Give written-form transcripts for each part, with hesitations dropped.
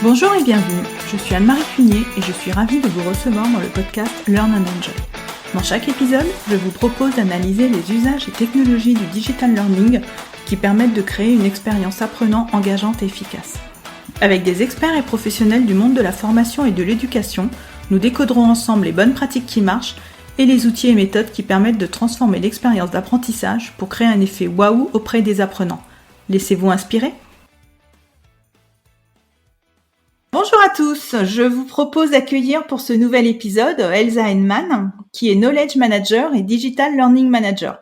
Bonjour et bienvenue, je suis Anne-Marie Cunier et je suis ravie de vous recevoir dans le podcast Learn and Enjoy. Dans chaque épisode, je vous propose d'analyser les usages et technologies du digital learning qui permettent de créer une expérience apprenant engageante et efficace. Avec des experts et professionnels du monde de la formation et de l'éducation, nous décoderons ensemble les bonnes pratiques qui marchent et les outils et méthodes qui permettent de transformer l'expérience d'apprentissage pour créer un effet waouh auprès des apprenants. Laissez-vous inspirer ? Bonjour à tous, je vous propose d'accueillir pour ce nouvel épisode Elsa Henman, qui est Knowledge Manager et Digital Learning Manager.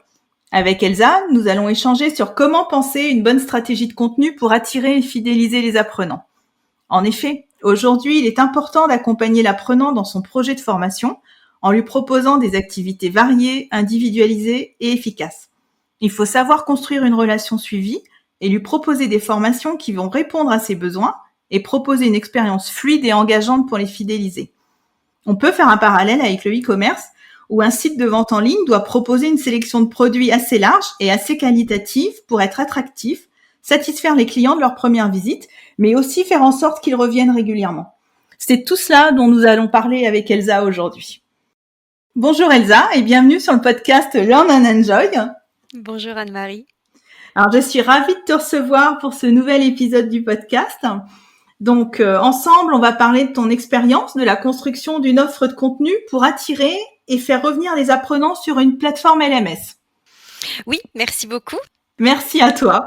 Avec Elsa, nous allons échanger sur comment penser une bonne stratégie de contenu pour attirer et fidéliser les apprenants. En effet, aujourd'hui, il est important d'accompagner l'apprenant dans son projet de formation en lui proposant des activités variées, individualisées et efficaces. Il faut savoir construire une relation suivie et lui proposer des formations qui vont répondre à ses besoins et proposer une expérience fluide et engageante pour les fidéliser. On peut faire un parallèle avec le e-commerce, où un site de vente en ligne doit proposer une sélection de produits assez large et assez qualitative pour être attractif, satisfaire les clients de leur première visite, mais aussi faire en sorte qu'ils reviennent régulièrement. C'est tout cela dont nous allons parler avec Elsa aujourd'hui. Bonjour Elsa et bienvenue sur le podcast Learn and Enjoy. Bonjour Anne-Marie. Alors je suis ravie de te recevoir pour ce nouvel épisode du podcast. Donc, ensemble, on va parler de ton expérience de la construction d'une offre de contenu pour attirer et faire revenir les apprenants sur une plateforme LMS. Oui, merci beaucoup. Merci à toi.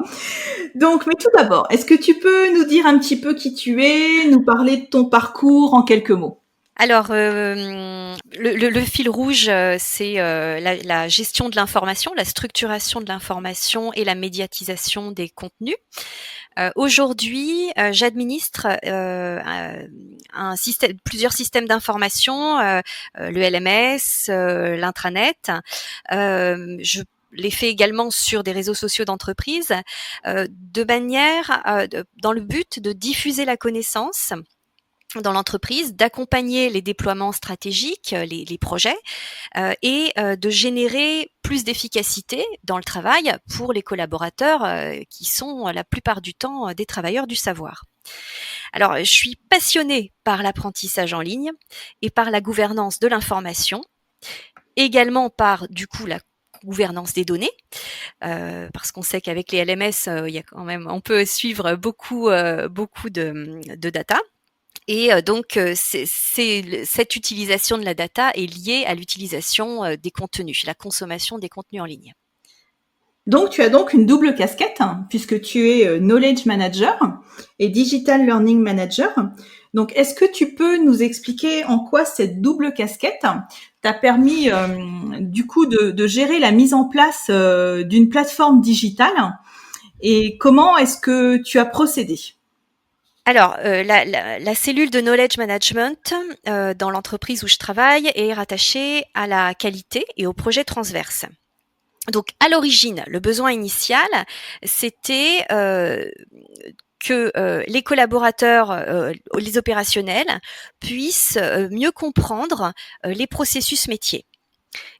Donc, mais tout d'abord, est-ce que tu peux nous dire un petit peu qui tu es, nous parler de ton parcours en quelques mots ? Alors, le fil rouge, c'est la gestion de l'information, la structuration de l'information et la médiatisation des contenus. Aujourd'hui, j'administre plusieurs systèmes d'information, le LMS, l'intranet. Je les fais également sur des réseaux sociaux d'entreprise, de manière, dans le but de diffuser la connaissance dans l'entreprise, d'accompagner les déploiements stratégiques, les projets, et de générer plus d'efficacité dans le travail pour les collaborateurs qui sont la plupart du temps des travailleurs du savoir. Alors, je suis passionnée par l'apprentissage en ligne et par la gouvernance de l'information, également par du coup la gouvernance des données, parce qu'on sait qu'avec les LMS, il y a quand même, on peut suivre beaucoup de data. Et donc, cette utilisation de la data est liée à l'utilisation des contenus, la consommation des contenus en ligne. Donc, tu as donc une double casquette, puisque tu es Knowledge Manager et Digital Learning Manager. Donc, est-ce que tu peux nous expliquer en quoi cette double casquette t'a permis, du coup, de gérer la mise en place d'une plateforme digitale et comment est-ce que tu as procédé ? Alors, la cellule de knowledge management dans l'entreprise où je travaille est rattachée à la qualité et au projet transverse. Donc, à l'origine, le besoin initial, c'était que les collaborateurs, les opérationnels, puissent mieux comprendre les processus métiers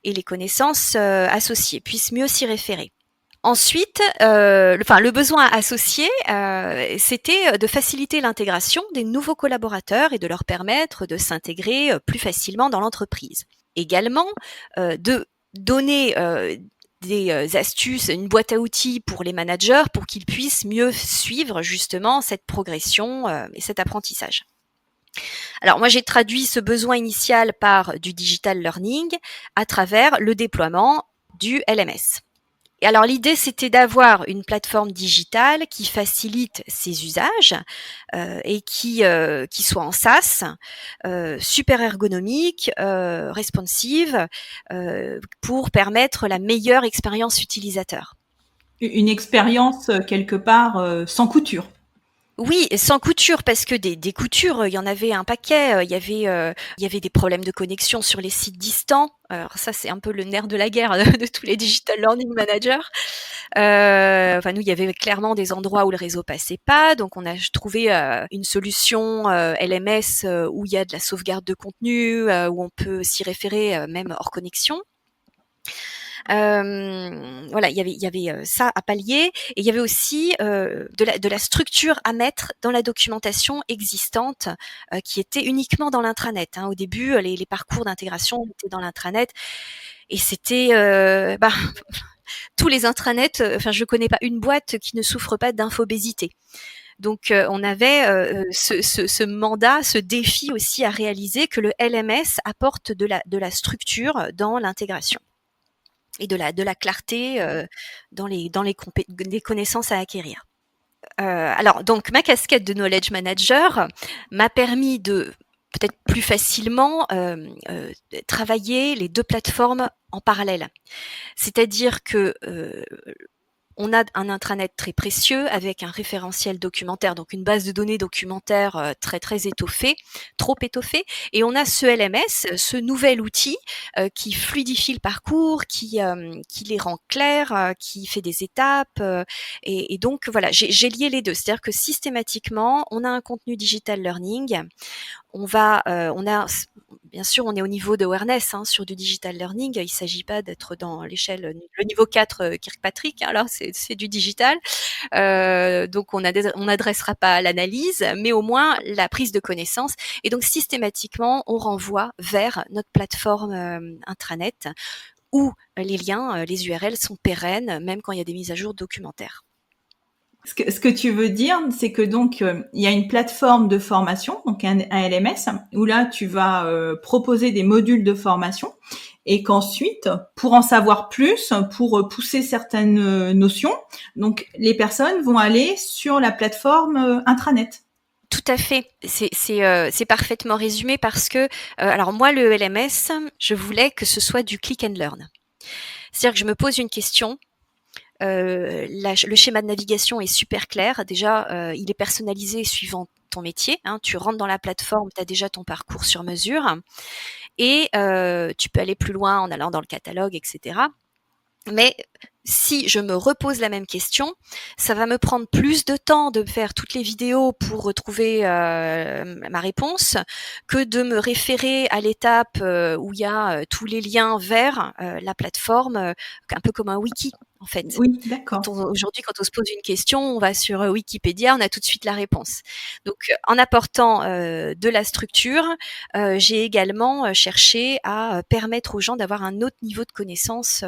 et les connaissances associées, puissent mieux s'y référer. Ensuite, le besoin associé, c'était de faciliter l'intégration des nouveaux collaborateurs et de leur permettre de s'intégrer plus facilement dans l'entreprise. Également, de donner des astuces, une boîte à outils pour les managers pour qu'ils puissent mieux suivre justement cette progression et cet apprentissage. Alors moi, j'ai traduit ce besoin initial par du digital learning à travers le déploiement du LMS. Et alors l'idée, c'était d'avoir une plateforme digitale qui facilite ses usages et qui soit en SaaS, super ergonomique, responsive, pour permettre la meilleure expérience utilisateur. Une expérience quelque part sans couture. Oui, sans couture, parce que des coutures, il y en avait un paquet. Il y avait des problèmes de connexion sur les sites distants. Alors ça, c'est un peu le nerf de la guerre de tous les digital learning managers. Nous, il y avait clairement des endroits où le réseau passait pas, donc on a trouvé une solution LMS où il y a de la sauvegarde de contenu, où on peut s'y référer même hors connexion. Voilà, il y avait ça à pallier, et il y avait aussi de la structure à mettre dans la documentation existante, qui était uniquement dans l'intranet. Hein. Au début, les parcours d'intégration étaient dans l'intranet, et c'était tous les intranets. Enfin, je connais pas une boîte qui ne souffre pas d'infobésité. Donc, on avait ce mandat, ce défi aussi à réaliser, que le LMS apporte de la structure dans l'intégration et de la clarté dans les connaissances à acquérir. Alors, donc, ma casquette de knowledge manager m'a permis de peut-être plus facilement travailler les 2 plateformes en parallèle. C'est-à-dire que on a un intranet très précieux avec un référentiel documentaire, donc une base de données documentaire très très étoffée, trop étoffée, et on a ce LMS, ce nouvel outil qui fluidifie le parcours, qui les rend clairs, qui fait des étapes, et donc voilà, j'ai lié les deux, c'est-à-dire que systématiquement, on a un contenu digital learning, on a bien sûr, on est au niveau de awareness sur du digital learning. Il ne s'agit pas d'être dans l'échelle, le niveau 4 Kirkpatrick. Hein, là, c'est du digital. Donc, on n'adressera pas l'analyse, mais au moins la prise de connaissance. Et donc, systématiquement, on renvoie vers notre plateforme intranet où les liens, les URL sont pérennes, même quand il y a des mises à jour documentaires. Ce que tu veux dire, c'est que donc il y a une plateforme de formation, donc un LMS, où là tu vas proposer des modules de formation, et qu'ensuite, pour en savoir plus, pour pousser certaines notions, donc les personnes vont aller sur la plateforme intranet. Tout à fait, c'est parfaitement résumé, parce que alors moi, le LMS, je voulais que ce soit du click and learn. C'est-à-dire que je me pose une question. Le schéma de navigation est super clair. Déjà, il est personnalisé suivant ton métier. Hein. Tu rentres dans la plateforme, tu as déjà ton parcours sur mesure, et tu peux aller plus loin en allant dans le catalogue, etc. Mais si je me repose la même question, ça va me prendre plus de temps de faire toutes les vidéos pour retrouver ma réponse, que de me référer à l'étape où il y a tous les liens vers la plateforme, un peu comme un wiki, en fait. Oui, d'accord. Aujourd'hui, quand on se pose une question, on va sur Wikipédia, on a tout de suite la réponse. Donc, en apportant de la structure, j'ai également cherché à permettre aux gens d'avoir un autre niveau de connaissance,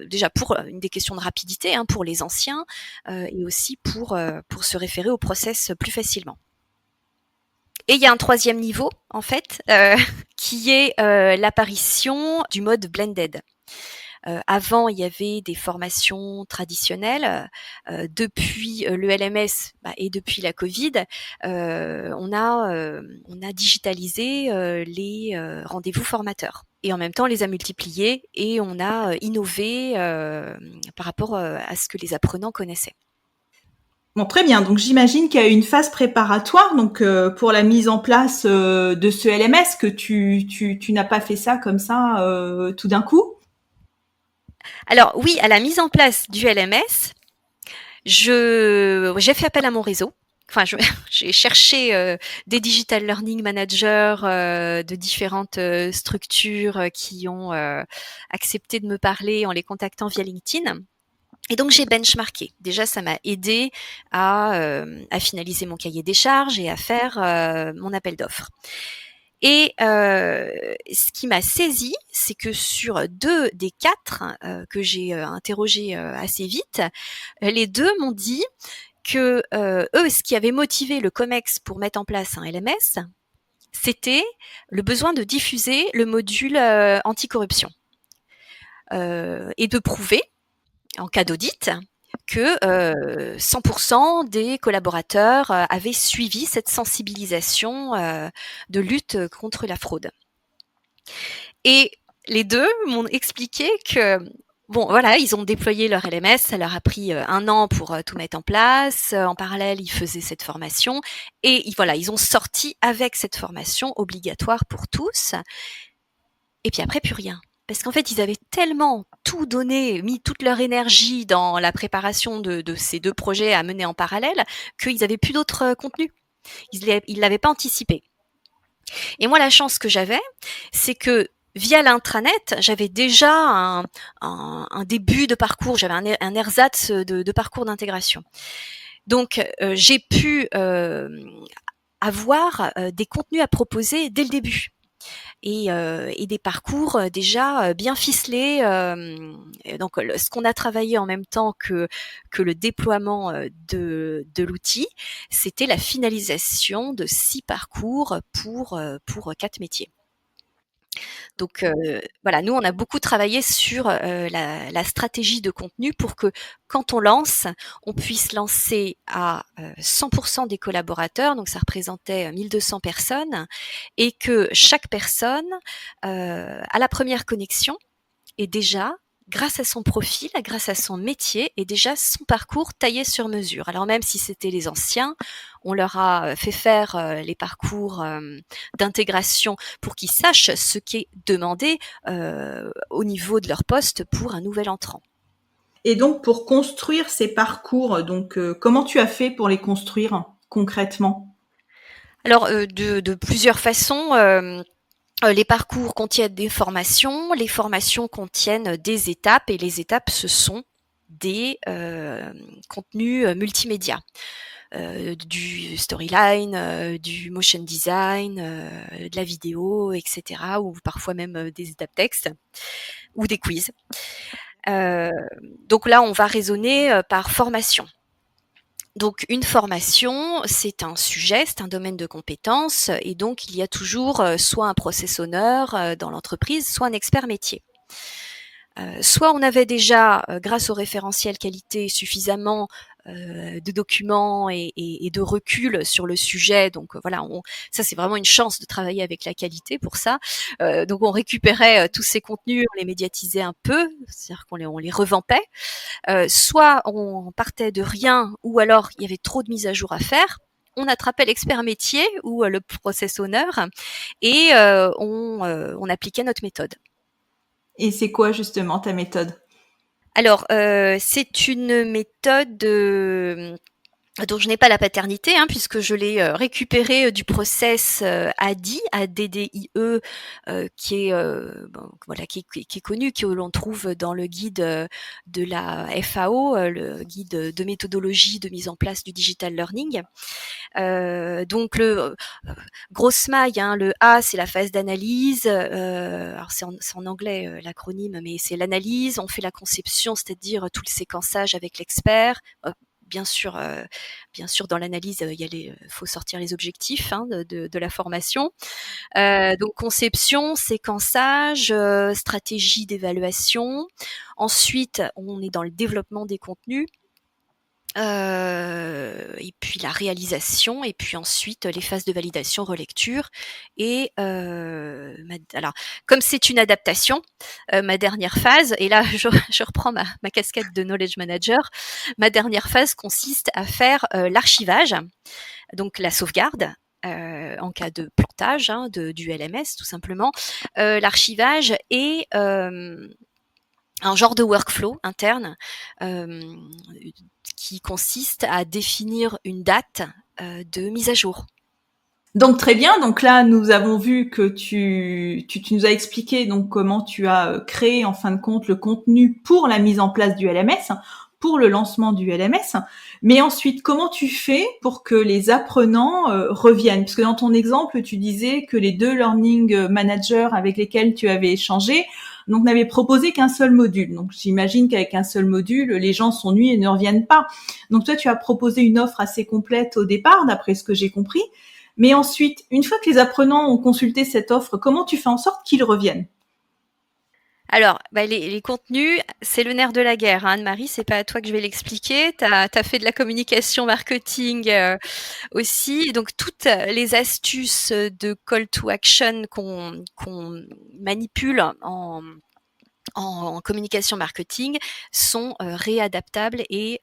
déjà pour une des questions de rapidité, pour les anciens, et aussi pour se référer au process plus facilement. Et il y a un 3e niveau, en fait, qui est l'apparition du mode blended. Avant, il y avait des formations traditionnelles. Depuis le LMS et depuis la Covid, on a digitalisé les rendez-vous formateurs. Et en même temps, on les a multipliés, et on a innové par rapport à ce que les apprenants connaissaient. Bon, très bien. Donc, j'imagine qu'il y a une phase préparatoire, donc pour la mise en place de ce LMS, que tu n'as pas fait ça comme ça tout d'un coup. Alors oui, à la mise en place du LMS, j'ai fait appel à mon réseau. Enfin, j'ai cherché des digital learning managers de différentes structures qui ont accepté de me parler en les contactant via LinkedIn. Et donc, j'ai benchmarké. Déjà, ça m'a aidé à finaliser mon cahier des charges et à faire mon appel d'offres. Et ce qui m'a saisi, c'est que sur 2 des 4 que j'ai interrogés assez vite, les 2 m'ont dit que eux, ce qui avait motivé le COMEX pour mettre en place un LMS, c'était le besoin de diffuser le module anticorruption et de prouver, en cas d'audit, que 100% des collaborateurs avaient suivi cette sensibilisation de lutte contre la fraude. Et les 2 m'ont expliqué que bon, voilà, ils ont déployé leur LMS, ça leur a pris 1 an pour tout mettre en place. En parallèle, ils faisaient cette formation, et voilà, ils ont sorti avec cette formation obligatoire pour tous. Et puis après, plus rien. Parce qu'en fait, ils avaient tellement tout donné, mis toute leur énergie dans la préparation de ces 2 projets à mener en parallèle, qu'ils n'avaient plus d'autres contenus. Ils l'avaient pas anticipé. Et moi, la chance que j'avais, c'est que via l'intranet, j'avais déjà un début de parcours, j'avais un ersatz de parcours d'intégration. Donc, j'ai pu avoir des contenus à proposer dès le début et des parcours déjà bien ficelés. Et donc, ce qu'on a travaillé en même temps que le déploiement de l'outil, c'était la finalisation de 6 parcours pour 4 métiers. Donc voilà, nous on a beaucoup travaillé sur la stratégie de contenu pour que quand on lance, on puisse lancer à 100% des collaborateurs, donc ça représentait 1200 personnes, et que chaque personne, à la première connexion, ait déjà, grâce à son profil, grâce à son métier, et déjà son parcours taillé sur mesure. Alors même si c'était les anciens, on leur a fait faire les parcours d'intégration pour qu'ils sachent ce qui est demandé au niveau de leur poste pour un nouvel entrant. Et donc, pour construire ces parcours, donc, comment tu as fait pour les construire concrètement? Alors, de plusieurs façons. Les parcours contiennent des formations, les formations contiennent des étapes et les étapes, ce sont des contenus multimédia. Du storyline, du motion design, de la vidéo, etc. Ou parfois même des étapes texte ou des quiz. Donc là, on va raisonner par formation. Donc une formation, c'est un sujet, c'est un domaine de compétences et donc il y a toujours soit un process owner dans l'entreprise, soit un expert métier. Soit on avait déjà, grâce au référentiel qualité, suffisamment de documents et de recul sur le sujet. Donc voilà, ça c'est vraiment une chance de travailler avec la qualité pour ça. Donc on récupérait tous ces contenus, on les médiatisait un peu, c'est-à-dire on les revampait. Soit on partait de rien, ou alors il y avait trop de mises à jour à faire. On attrapait l'expert métier ou le process owner et on appliquait notre méthode. Et c'est quoi justement ta méthode? Alors, c'est une méthode dont je n'ai pas la paternité, hein, puisque je l'ai récupérée du process ADDIE, ADDIE, qui est voilà, qui est connu, que l'on trouve dans le guide de la FAO, le guide de méthodologie de mise en place du digital learning. Donc grosse maille, hein, le A, c'est la phase d'analyse. Alors c'est en anglais l'acronyme, mais c'est l'analyse. On fait la conception, c'est-à-dire tout le séquençage avec l'expert. Bien sûr, dans l'analyse, faut sortir les objectifs de la formation. Donc conception, séquençage, stratégie d'évaluation. Ensuite, on est dans le développement des contenus. Et puis la réalisation, et puis ensuite les phases de validation, relecture. Et alors, comme c'est une adaptation, ma dernière phase, et là je reprends ma casquette de knowledge manager, ma dernière phase consiste à faire l'archivage, donc la sauvegarde. En cas de plantage du LMS tout simplement, l'archivage et un genre de workflow interne qui consiste à définir une date de mise à jour. Donc très bien, donc là nous avons vu que tu nous as expliqué donc comment tu as créé en fin de compte le contenu pour la mise en place du LMS, pour le lancement du LMS, mais ensuite comment tu fais pour que les apprenants reviennent? Parce que dans ton exemple tu disais que les 2 learning managers avec lesquels tu avais échangé donc n'avaient proposé qu'un seul module. Donc j'imagine qu'avec un seul module les gens s'ennuient et ne reviennent pas. Donc toi tu as proposé une offre assez complète au départ d'après ce que j'ai compris. Mais ensuite, une fois que les apprenants ont consulté cette offre, comment tu fais en sorte qu'ils reviennent? Alors, les contenus, c'est le nerf de la guerre, hein, Anne-Marie, c'est pas à toi que je vais l'expliquer. Tu as fait de la communication marketing aussi. Donc, toutes les astuces de call to action qu'on manipule en communication marketing sont réadaptables et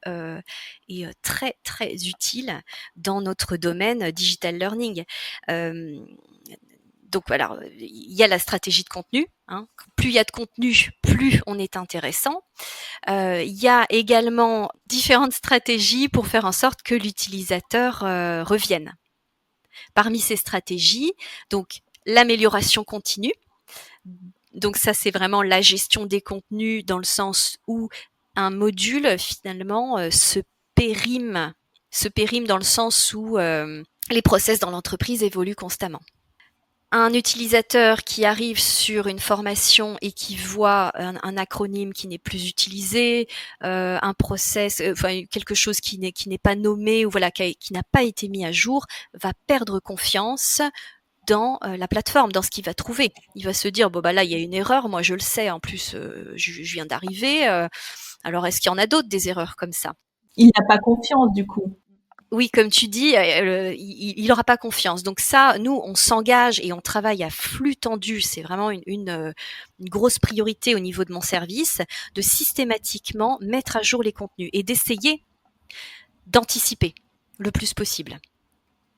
très très utiles dans notre domaine digital learning. Donc voilà, il y a la stratégie de contenu. Plus il y a de contenu, plus on est intéressant. Il y a également différentes stratégies pour faire en sorte que l'utilisateur revienne. Parmi ces stratégies, donc l'amélioration continue. Donc ça, c'est vraiment la gestion des contenus dans le sens où un module finalement se périme dans le sens où les process dans l'entreprise évoluent constamment. Un utilisateur qui arrive sur une formation et qui voit un acronyme qui n'est plus utilisé, un process, enfin quelque chose qui n'est pas nommé ou voilà qui n'a pas été mis à jour, va perdre confiance dans la plateforme, dans ce qu'il va trouver. Il va se dire bon bah là il y a une erreur, moi je le sais, en plus je viens d'arriver. Alors est-ce qu'il y en a d'autres des erreurs comme ça? Il n'a pas confiance du coup. Oui, comme tu dis, il aura pas confiance. Donc ça, nous, on s'engage et on travaille à flux tendu. C'est vraiment une grosse priorité au niveau de mon service, de systématiquement mettre à jour les contenus et d'essayer d'anticiper le plus possible.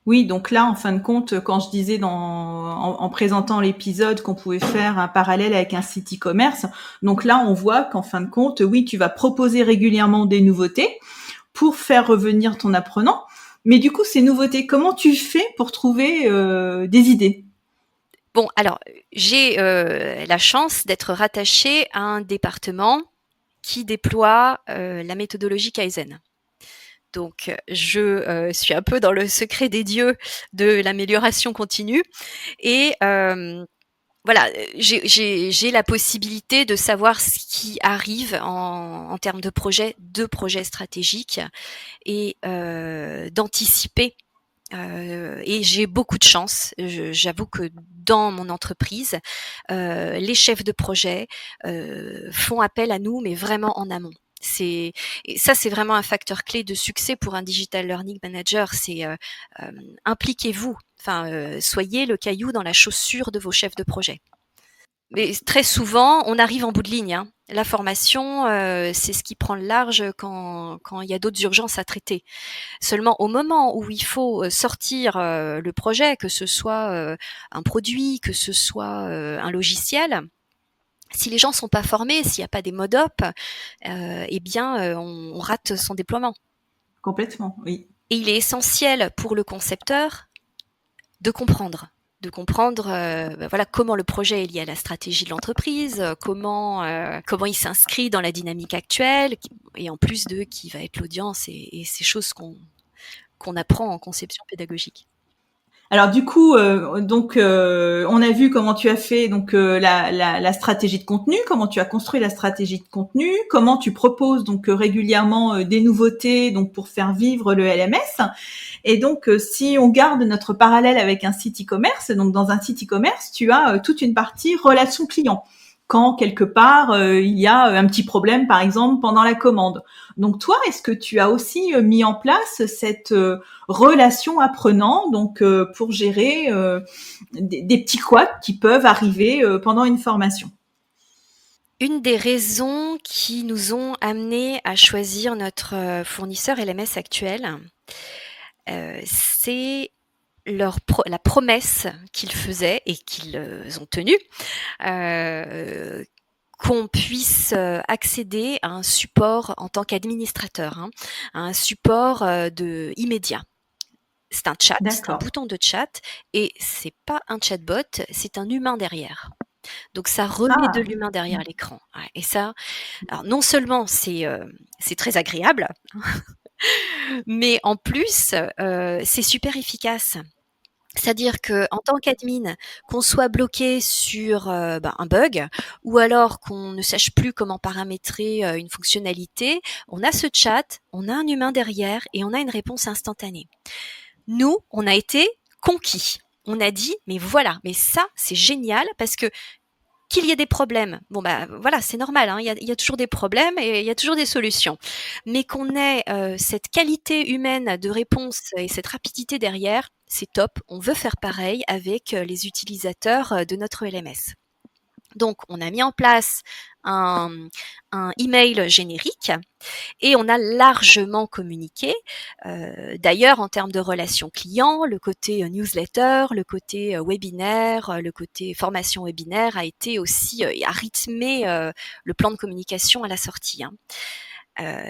Oui, donc là, en fin de compte, quand je disais en présentant l'épisode qu'on pouvait faire un parallèle avec un site e-commerce, donc là, on voit qu'en fin de compte, oui, tu vas proposer régulièrement des nouveautés pour faire revenir ton apprenant. Mais du coup, ces nouveautés, comment tu fais pour trouver des idées? Bon, alors, j'ai la chance d'être rattachée à un département qui déploie la méthodologie Kaizen. Donc, je suis un peu dans le secret des dieux de l'amélioration continue. Et voilà, j'ai la possibilité de savoir ce qui arrive en termes de projets stratégiques et d'anticiper. Et j'ai beaucoup de chance. J'avoue que dans mon entreprise, les chefs de projet font appel à nous, mais vraiment en amont. Et ça, c'est vraiment un facteur clé de succès pour un digital learning manager. C'est impliquez-vous. Enfin, soyez le caillou dans la chaussure de vos chefs de projet. Mais très souvent, on arrive en bout de ligne. Hein. La formation, c'est ce qui prend le large quand il y a d'autres urgences à traiter. Seulement au moment où il faut sortir le projet, que ce soit un produit, que ce soit un logiciel, si les gens sont pas formés, s'il n'y a pas des mode-up, eh bien, on rate son déploiement. Complètement, oui. Et il est essentiel pour le concepteur de comprendre voilà comment le projet est lié à la stratégie de l'entreprise, comment il s'inscrit dans la dynamique actuelle, et en plus de qui va être l'audience et ces choses qu'on apprend en conception pédagogique. Alors du coup, on a vu comment tu as fait donc la stratégie de contenu, comment tu as construit la stratégie de contenu, comment tu proposes donc régulièrement des nouveautés donc pour faire vivre le LMS. Et donc si on garde notre parallèle avec un site e-commerce, donc dans un site e-commerce, tu as toute une partie relation client. Quand quelque part il y a un petit problème, par exemple pendant la commande. Donc toi, est-ce que tu as aussi mis en place cette relation apprenant, donc pour gérer des petits couacs qui peuvent arriver pendant une formation? Une des raisons qui nous ont amenés à choisir notre fournisseur LMS actuel, c'est la promesse qu'ils faisaient et qu'ils ont tenue, qu'on puisse accéder à un support en tant qu'administrateur, hein, à un support immédiat. C'est un chat, c'est un D'accord. bouton de chat et c'est pas un chatbot, c'est un humain derrière. Donc ça remet de Ah, l'humain derrière l'écran. Ouais, et ça, alors non seulement c'est très agréable, mais en plus c'est super efficace. C'est-à-dire que en tant qu'admin, qu'on soit bloqué sur un bug ou alors qu'on ne sache plus comment paramétrer une fonctionnalité, on a ce chat, on a un humain derrière et on a une réponse instantanée. Nous, on a été conquis. On a dit, mais voilà, mais ça, c'est génial parce que qu'il y ait des problèmes, bon bah voilà, c'est normal, hein, il y a toujours des problèmes et il y a toujours des solutions. Mais qu'on ait cette qualité humaine de réponse et cette rapidité derrière, c'est top. On veut faire pareil avec les utilisateurs de notre LMS. Donc, on a mis en place un email générique et on a largement communiqué. D'ailleurs, en termes de relations clients, le côté newsletter, le côté webinaire, le côté formation webinaire a été aussi a rythmé le plan de communication à la sortie. Hein.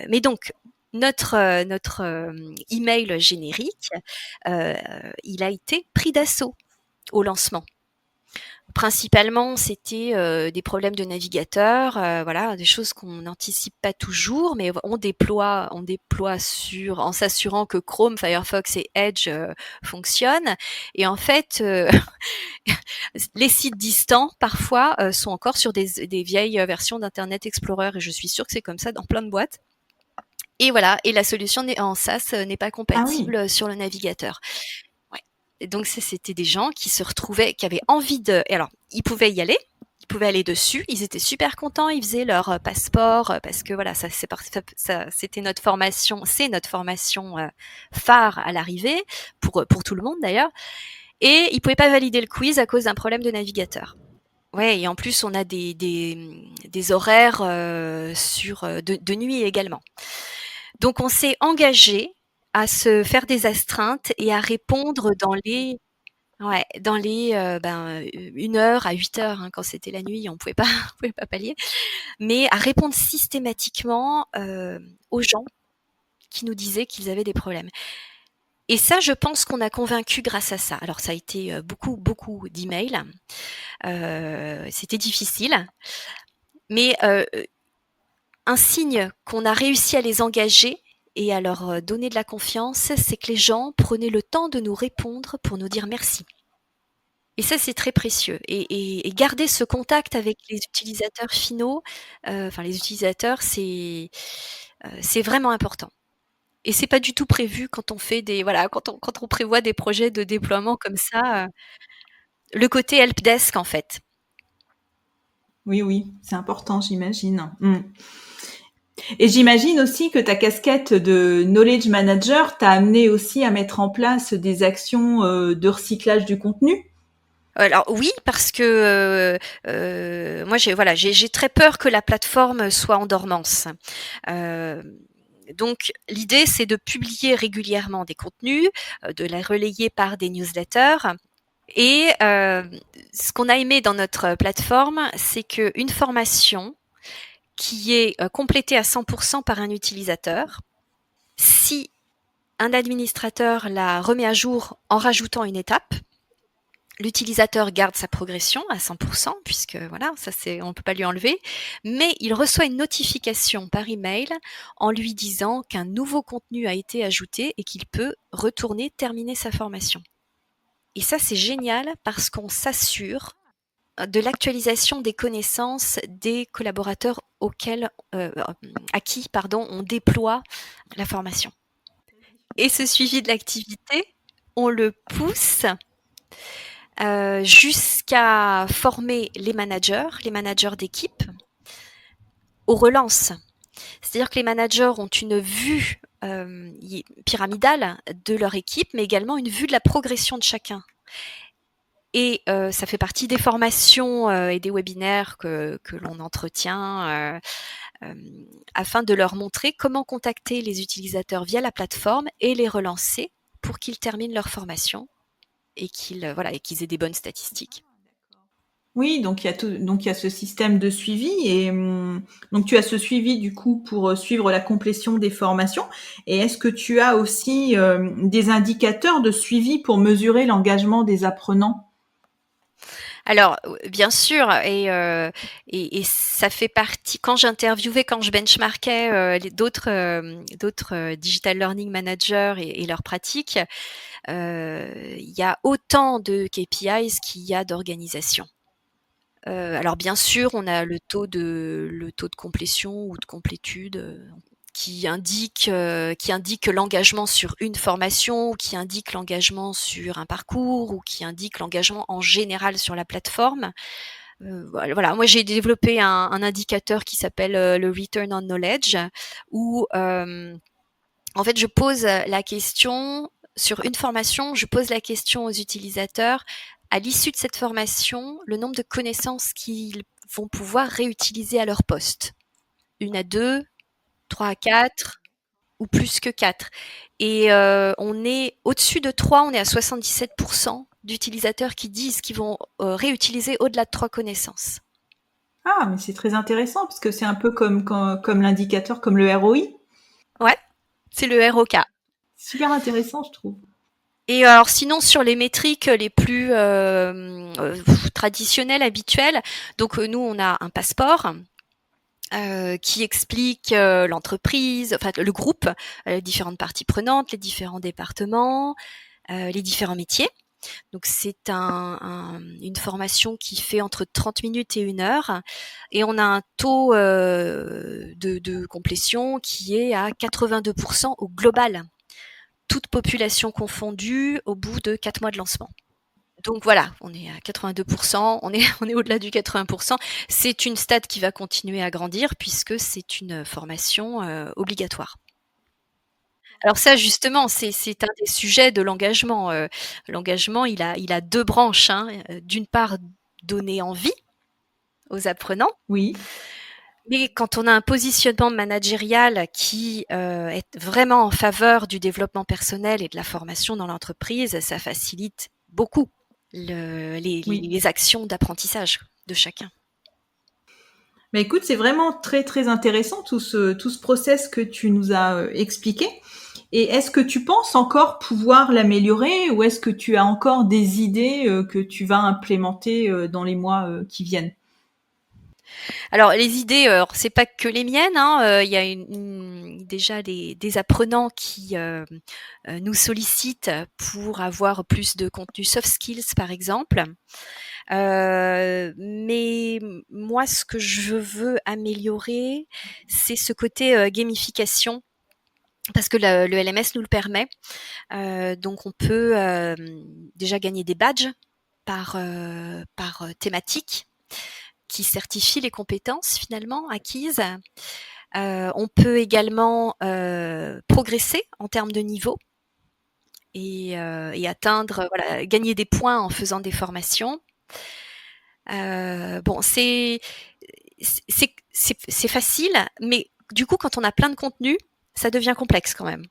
Mais donc notre email générique, il a été pris d'assaut au lancement. Principalement, c'était des problèmes de navigateur, voilà, des choses qu'on n'anticipe pas toujours, mais on déploie en s'assurant que Chrome, Firefox et Edge fonctionnent. Et en fait, les sites distants parfois sont encore sur des vieilles versions d'Internet Explorer, et je suis sûre que c'est comme ça dans plein de boîtes. Et voilà, et la solution en SaaS n'est pas Ah oui. compatible sur le navigateur. Ouais. Et donc c'était des gens qui se retrouvaient, qui avaient envie de. Et alors, ils pouvaient y aller, ils pouvaient aller dessus, ils étaient super contents, ils faisaient leur passeport parce que voilà, c'était notre formation, c'est notre formation phare à l'arrivée pour tout le monde d'ailleurs. Et ils pouvaient pas valider le quiz à cause d'un problème de navigateur. Ouais, et en plus on a des horaires de nuit également. Donc on s'est engagé à se faire des astreintes et à répondre dans les 1 heure à 8 heures, hein, quand c'était la nuit, on pouvait pas pallier, mais à répondre systématiquement aux gens qui nous disaient qu'ils avaient des problèmes. Et ça, je pense qu'on a convaincu grâce à ça. Alors ça a été beaucoup d'emails, c'était difficile, mais un signe qu'on a réussi à les engager et à leur donner de la confiance, c'est que les gens prenaient le temps de nous répondre pour nous dire merci. Et ça, c'est très précieux. Et garder ce contact avec les utilisateurs finaux, enfin les utilisateurs, c'est vraiment important. Et c'est pas du tout prévu quand on fait quand on prévoit des projets de déploiement comme ça, le côté helpdesk en fait. Oui, oui, c'est important, j'imagine. Et j'imagine aussi que ta casquette de knowledge manager t'a amené aussi à mettre en place des actions de recyclage du contenu. Alors oui, parce que moi j'ai très peur que la plateforme soit en dormance. Euh, donc l'idée c'est de publier régulièrement des contenus, de les relayer par des newsletters. Et ce qu'on a aimé dans notre plateforme, c'est qu'une formation qui est complétée à 100% par un utilisateur, si un administrateur la remet à jour en rajoutant une étape, l'utilisateur garde sa progression à 100%, puisque voilà, on ne peut pas lui enlever, mais il reçoit une notification par email en lui disant qu'un nouveau contenu a été ajouté et qu'il peut retourner terminer sa formation. Et ça, c'est génial parce qu'on s'assure de l'actualisation des connaissances des collaborateurs à qui on déploie la formation. Et ce suivi de l'activité, on le pousse jusqu'à former les managers d'équipe aux relances. C'est-à-dire que les managers ont une vue pyramidale de leur équipe, mais également une vue de la progression de chacun. Et ça fait partie des formations et des webinaires que l'on entretient afin de leur montrer comment contacter les utilisateurs via la plateforme et les relancer pour qu'ils terminent leur formation et qu'ils aient des bonnes statistiques. Oui, donc il y a ce système de suivi et donc tu as ce suivi du coup pour suivre la complétion des formations. Et est-ce que tu as aussi des indicateurs de suivi pour mesurer l'engagement des apprenants? Alors, bien sûr, et ça fait partie. Quand je benchmarkais d'autres digital learning managers et leurs pratiques, il y a autant de KPIs qu'il y a d'organisations. Alors bien sûr, on a le taux de complétion ou de complétude qui indique l'engagement sur une formation, ou qui indique l'engagement sur un parcours, ou qui indique l'engagement en général sur la plateforme. Voilà, moi j'ai développé un indicateur qui s'appelle le Return on Knowledge, où en fait je pose la question sur une formation, je pose la question aux utilisateurs à l'issue de cette formation, le nombre de connaissances qu'ils vont pouvoir réutiliser à leur poste. 1 à 2, 3 à 4 ou plus que 4. Et on est au-dessus de 3, on est à 77% d'utilisateurs qui disent qu'ils vont réutiliser au-delà de 3 connaissances. Ah, mais c'est très intéressant parce que c'est un peu comme l'indicateur, comme le ROI. Ouais, c'est le ROK. Super intéressant, je trouve. Et alors sinon sur les métriques les plus traditionnelles, habituelles, donc nous on a un passeport qui explique l'entreprise, enfin le groupe, les différentes parties prenantes, les différents départements, les différents métiers. Donc c'est une formation qui fait entre 30 minutes et 1 heure, et on a un taux de complétion qui est à 82% au global, toute population confondue au bout de 4 mois de lancement. Donc voilà, on est à 82%, on est au-delà du 80%. C'est une stat qui va continuer à grandir puisque c'est une formation obligatoire. Alors ça justement, c'est un des sujets de l'engagement. L'engagement, il a 2 branches, hein. D'une part, donner envie aux apprenants. Oui. Mais quand on a un positionnement managérial qui est vraiment en faveur du développement personnel et de la formation dans l'entreprise, ça facilite beaucoup les actions d'apprentissage de chacun. Mais écoute, c'est vraiment très très intéressant tout ce process que tu nous as expliqué. Et est-ce que tu penses encore pouvoir l'améliorer, ou est-ce que tu as encore des idées que tu vas implémenter dans les mois qui viennent? Alors les idées, c'est pas que les miennes, hein. Il y a déjà des apprenants qui nous sollicitent pour avoir plus de contenu soft skills, par exemple. Mais moi, ce que je veux améliorer, c'est ce côté gamification, parce que le LMS nous le permet. Donc on peut déjà gagner des badges par thématique, qui certifient les compétences finalement acquises. On peut également progresser en termes de niveau et atteindre, voilà, gagner des points en faisant des formations. Bon, c'est facile, mais du coup, quand on a plein de contenu, ça devient complexe quand même.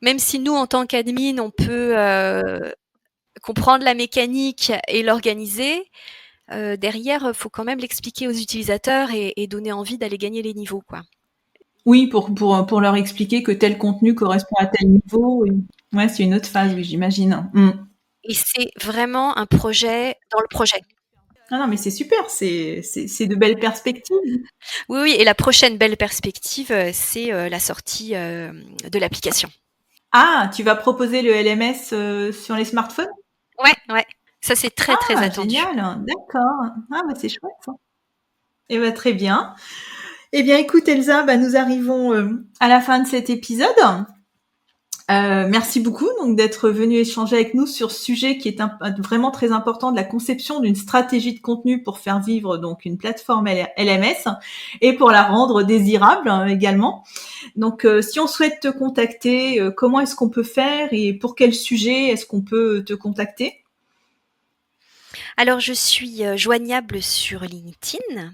Même si nous, en tant qu'admin, on peut comprendre la mécanique et l'organiser, derrière, faut quand même l'expliquer aux utilisateurs et donner envie d'aller gagner les niveaux, quoi. Oui, pour leur expliquer que tel contenu correspond à tel niveau. Oui. Ouais, c'est une autre phase, oui, j'imagine. Et c'est vraiment un projet dans le projet. Ah non, mais c'est super, c'est de belles perspectives. Oui, et la prochaine belle perspective, c'est la sortie de l'application. Ah, tu vas proposer le LMS sur les smartphones? Ouais. Ça, c'est très, très attendu. Génial, d'accord. Ah, bah, c'est chouette, ça. Eh ben, très bien. Eh bien, écoute, Elsa, nous arrivons à la fin de cet épisode. Merci beaucoup donc d'être venue échanger avec nous sur ce sujet qui est vraiment très important, de la conception d'une stratégie de contenu pour faire vivre donc une plateforme LMS et pour la rendre désirable également. Donc, si on souhaite te contacter, comment est-ce qu'on peut faire et pour quel sujet est-ce qu'on peut te contacter? Alors, je suis joignable sur LinkedIn.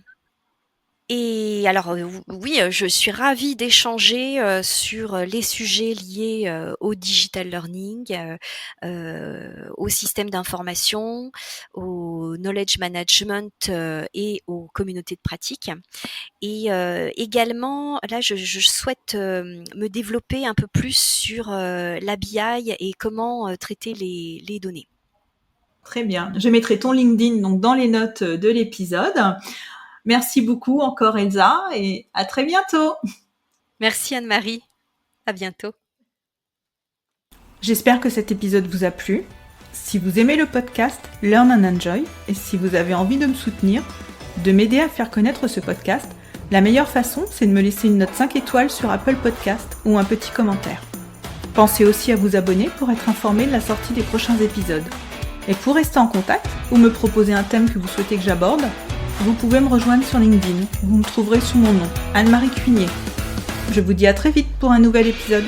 Et alors, oui, je suis ravie d'échanger sur les sujets liés au digital learning, au système d'information, au knowledge management et aux communautés de pratique. Et également, là, je souhaite me développer un peu plus sur la BI et comment traiter les données. Très bien. Je mettrai ton LinkedIn donc dans les notes de l'épisode. Merci beaucoup encore Elsa et à très bientôt. Merci Anne-Marie. À bientôt. J'espère que cet épisode vous a plu. Si vous aimez le podcast Learn and Enjoy et si vous avez envie de me soutenir, de m'aider à faire connaître ce podcast, la meilleure façon, c'est de me laisser une note 5 étoiles sur Apple Podcast ou un petit commentaire. Pensez aussi à vous abonner pour être informé de la sortie des prochains épisodes. Et pour rester en contact ou me proposer un thème que vous souhaitez que j'aborde, vous pouvez me rejoindre sur LinkedIn. Vous me trouverez sous mon nom, Anne-Marie Cuinier. Je vous dis à très vite pour un nouvel épisode.